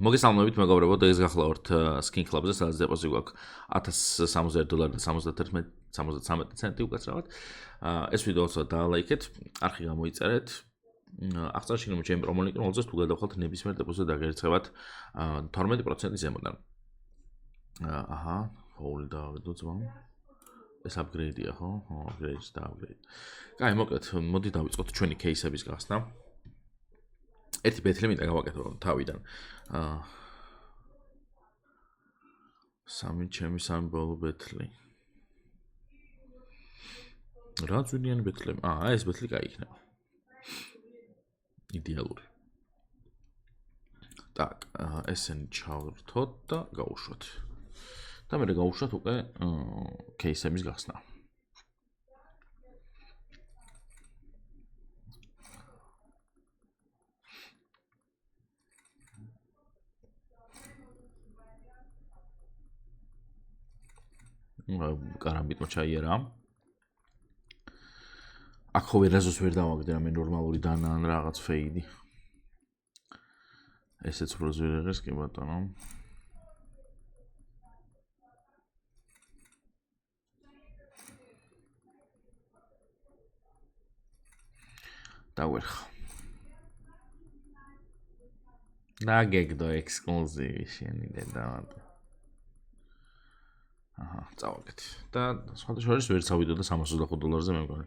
მოგესალმებით მეგობრებო, დღეს გახლავართ Skin Club-ზე, სადაც დეპოზიტი გვაქვს $1060 და 73 ცენტი უკაცრავად. ეს ვიდეო უცბად დაალაიქეთ, არხი გამოიწერეთ. აღწერაში რომ ჩემი პრომო ლინკი, რომელზეც თუ გადავხვალთ ნებისმიერ დეპოზიტზე დაგერცხებათ 12% ზემოდან. აჰა, ფოული დავიდო ძმა. ეს upgrade-ია, ხო? Upgrade და upgrade. კაი, მოკლედ, მოდი დავიწყოთ ჩვენი кейსების გახსნა. ერთი ბეთლი მინდა გავაკეთო თავიდან. სამი ბოლო ბეთლი. რა ძვირიანი ბეთლები? ეს ბეთლი კაი იქნება. იდეალური. Так, ესენი ჩავრთოთ და გავუშვათ. და მე გავუშვათ უკვე кейსების გახსნა. კარამბიტმა ჩაიერა. აქ ხო ვერაზოს ვერ დავაგდე რამე ნორმალური დანა ან რაღაც ფეიდი. ესეც უფრო ზვირი ღირს კი ბატონო. დავერხა. დაგეგდო ექსკლუზივი შენი დედამატა. აჰა, წავაგეთ. და სხვათა შორის ვერ წავიდო და $325-ზე მე მგონი.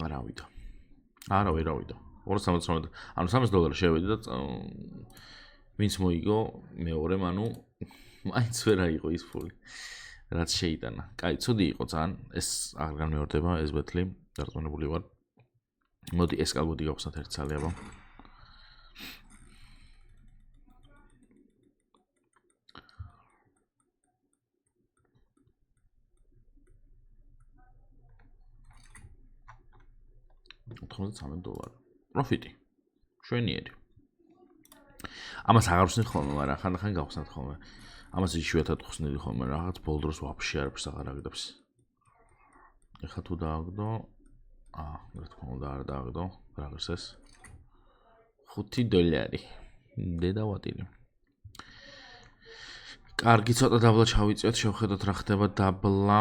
არა ვიდო. არა ვერ ავიდო. 270, ანუ $300 შევედი და ვინც მოიგო მეორე, ანუ მაინც ვერ აიღო ის ფული. რაც შეიტანა. კაი, ცუდი იყო ძალიან. ეს აღარ განმეორდება ეს ბეთლი. დარწმუნებული ვარ. მოდი ეს კალბოდი გავხსნათ ერთ ძალიაბა. $93 პროფიტი. შვენიერი. ამას აღარ ვხსნით ხოლმე, მაგრამ ხანდახან გავხსნათ ხოლმე. ამას იშვიათად ხსნიდი ხოლმე, რაღაც ბოლ დროს ვაფშე არაფერს აღარ აგდებს. ეხლა თუ დააგდო, რა თქმა უნდა არ დააგდო, რა ღირს ეს? $5. დედავატილი. კარგი, ცოტა დაბლა ჩავიწიოთ, შევხედოთ რა ხდება დაბლა.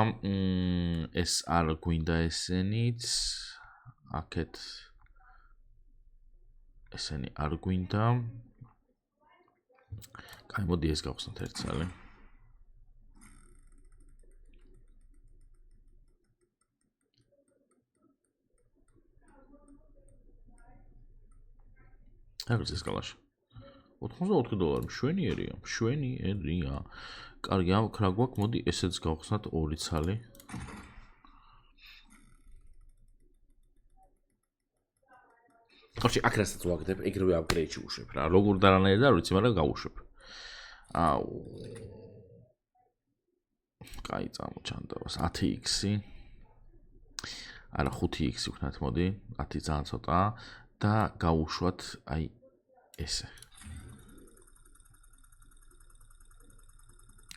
ეს არ გვინდა ესენიც. აქეთ ესენი არ გვინდა. კაი, მოდი ეს გავხსნათ ერთ წელი. აღარ ეს გალაში. $84 შვენიერია, შვენიერია. კარგი, აქ რა გვაქვს? მოდი ესეც გავხსნათ ორი ცალი. ხოჭი, აქ რასაც ვაგდებ, ეგრევე upgrade-ში უშვებ რა. როგორ დარანაირად არ ვიცი, მაგრამ გავუშვებ. კაი, წამოჩანდავს 10x-ი. არა 5x ვქნათ, მოდი. 10 ძალიან ცოტა და გავუშვათ აი ესე.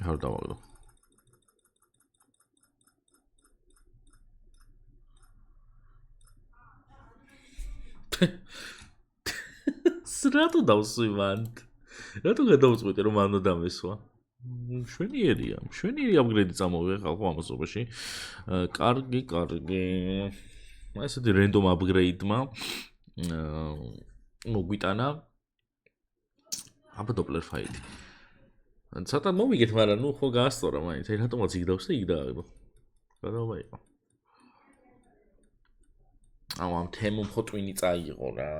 რა დავაგდო? სრატო დავსვივანთ. რატო გადავწყვიტე რომ ანუ დამესვა? შვენიერია, შვენიერი upgrade-ი წამოვიღე ხალხო ამასობაში. კარგი. ესეთი random upgrade-მა მოგვიტანა აბა Doppler file. ცოტა მომიგეთ, მაგრამ ნუ ხო გაასწორა მაინც. აი რატომაც იქ დავსვი, იქ დააგდო. გადავა იყო. ამ თემում ხო ტვინი წაიღო რა.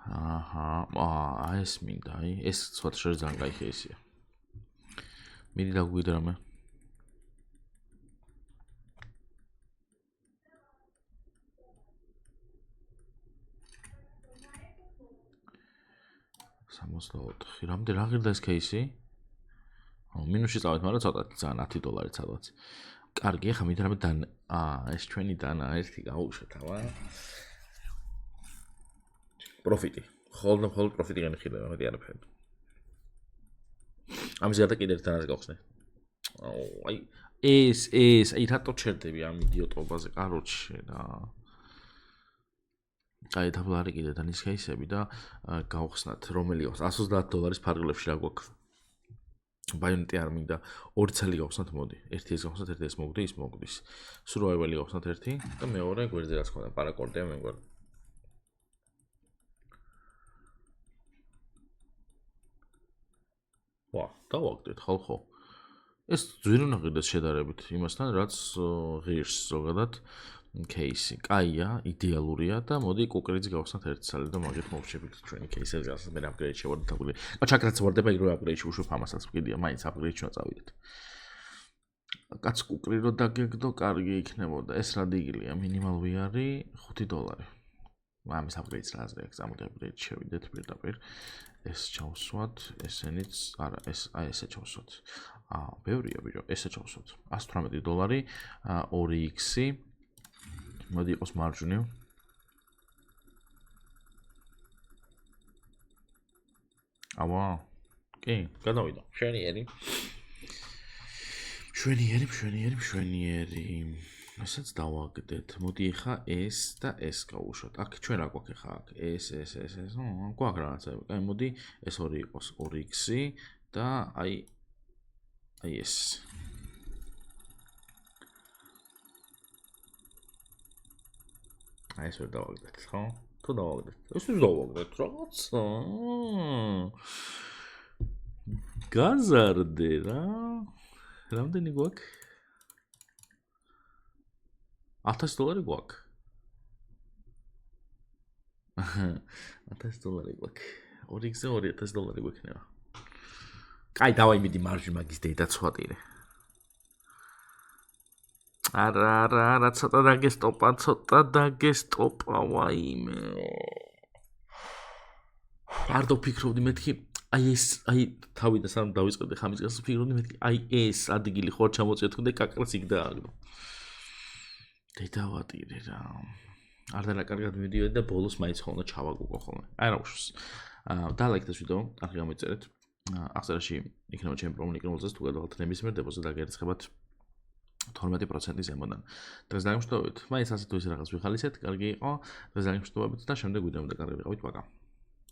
აჰა, ეს მინდა, აი, ეს სხვათა შორის ძალიან კაი кейსია. მიდი დაგვიდე რამე. $64. რამდენი რა ღირდა ეს кейსი? მინუსში წავით, მაგრამ ცოტათი ძალიან $10 სადღაც. კარგი, ახლა მინდა რამე დან. ეს ჩვენი დანა ერთი გავუშვათ, აბა. პროფიტი. ხოლმე პროფიტი განიხილება, მეტი არაფერი. ამის გარდა კიდევ ერთ დანას გავხსნე. აი, აი რატო ჩერდები ამ იდიოტობაზე, კაროჩე რა. აი დაბლარი კიდე და ის кейსები და გავხსნათ რომელი აქვს $130 ფარგლებში რა გვაქვს. ბაიონეტი არ მინდა 2 ცალი გავხსნათ მოდი. ერთი ეს გავხსნათ, ერთი ეს მოვგდი, ის მოვგდის. სურვაიველი გავხსნათ ერთი და მეორე გვერდზე რაც ხონდა პარაკორდია მე მგონი. ვა, დავაგდეთ ხალხო. ეს ძვირი უნდა ყიდდეს შედარებით იმასთან, რაც ღირს ზოგადად кейსი. კაია, იდეალურია და მოდი კუკრიც გავხსნათ ერთი ცალი და მაგით მოვშევით ჩვენი кейსებს გასა მე აპგრეიდ შევარდეთ აპგრეიდ. ჩაკრაც ვარდება იგივე აპგრეიდში უშვებ ამასაც ვყიდია, მაინც აპგრეიდში უნდა წავიდეთ. კაც კუკრი რო დაგეგდო, კარგი იქნებოდა. ეს რა დილია, მინიმალ ვიარი $5. ამის აპგრეიდს რა აზრი აქვს, ამოდი აპგრეიდ შევიდეთ პირდაპირ. ეს ჩავსვათ, ესენიც, არა, ეს აი ესე ჩავსვათ. ბევრია ბიჭო, ესე ჩავსვათ. $118, 2x. მოდი იყოს მარჯვნივ. აბა, კი, გადავიდა. მშვენიერი. ესაც დავაგდეთ. მოდი ახლა ეს და ეს გავუშვათ. აქ ჩვენ რა გვაქვს ახლა? აქ ეს. გვაქვს რაღაცები. აი მოდი ეს ორი იყოს 2x და აი ეს. აი ეს ვერ დავაგდეთ, ხო? თუ დავაგდეთ. ეს ის დავაგდეთ რაღაცა. გაზარდე რა. რამდენი გვაქვს? $1000 გვაქვს. $1000 გვაქვს. 2x-ზე $2000 გვექნება. კაი, დავაი მიდი მარჯვნივ მაგის დედა ცვატირე. არა, ცოტა დაგესტოპა, ვაიმე. არ დაფიქრობდი მეთქი, აი თავიდან სამ დავიწყებდი ხამის გასას ფიქრობდი მეთქი, აი ეს ადგილი ხო ჩამოწიოთ და კაკრას იქ დააგდო. დედავატირე რა. არ დანაკარგად მივიდიოდი და ბოლოს მაინც ხოლმე ჩავაგუგო ხოლმე. აი რა უშავს. და ლაიქეთ ეს ვიდეო, ახლა გამოიწერეთ. აღწერაში იქნება ჩემი პრომო ლინკი, თუ გადავალთ ნებისმიერ დებოზე დაგერცხებათ 12% ზემოდან. დღეს დაგემშვიდობებით. მაინც ასე თუ ისე რაღაც ვიხალისეთ, კარგი იყო. დღეს დაგემშვიდობებით და შემდეგ ვიდეომდე კარგი ვიყავით, პაკა.